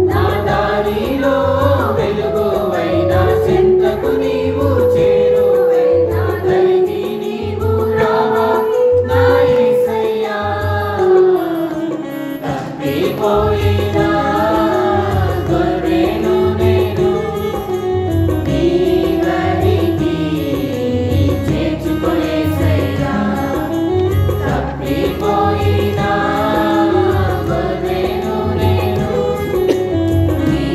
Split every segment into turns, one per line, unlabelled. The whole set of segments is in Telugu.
నా దారిలో వెలుగువైనా చెంతకు నీవు చేరువైనా దరికి నీవు రావా నా యేసయ్యా తప్పిపోయినా గొర్రెను నేను నీ దరికి చేర్చుకో యేసయ్యా తప్పిపోయినా గొర్రెను నేను నీ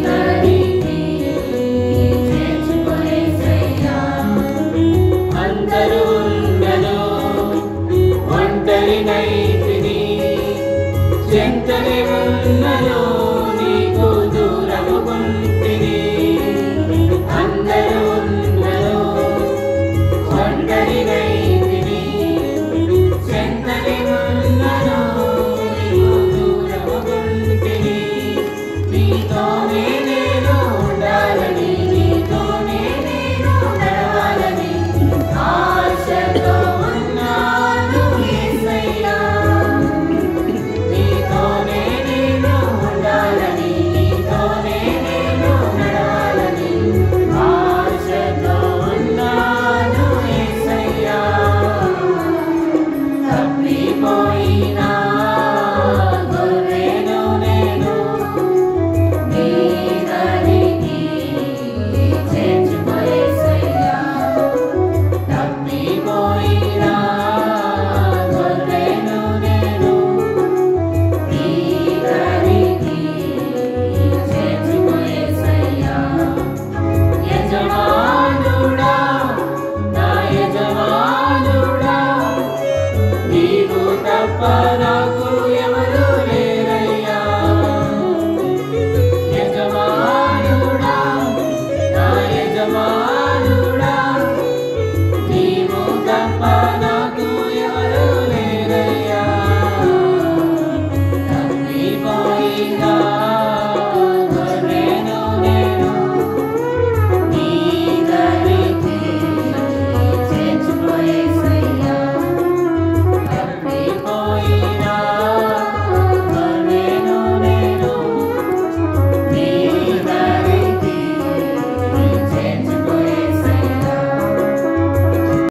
దరికి చేర్చుకో యేసయ్యా అందరూ ఉన్నను ఒంటరినైతిని చెంతనే ఉన్నను నీకు దూరముగుంటిని అందరూ ఉన్నను ఒంటరినైతిని చెంతనే ఉన్నను నీకు దూరముగుంటిని నీతోనే నేను ఉండాలని నీతోనే నేను నడవాలని ఆశతో ఉన్నాను యేసయ్యా నీతోనే నేను ఉండాలని నీతోనే నేను నడవాలని ఆశతో ఉన్నాను యేసయ్యా తప్పిపోయినా గొర్రెను నేను నీ దరికి చేర్చుకో యేసయ్యా తప్పిపోయినా గొర్రెను నేను నీ దరికి చేర్చుకో యేసయ్యా యజమానుడా నా యజమానుడా నీవు తప్ప నాకు ఎవరు లేరయ్యా యజమానుడా నా యజమానుడా నీవు తప్ప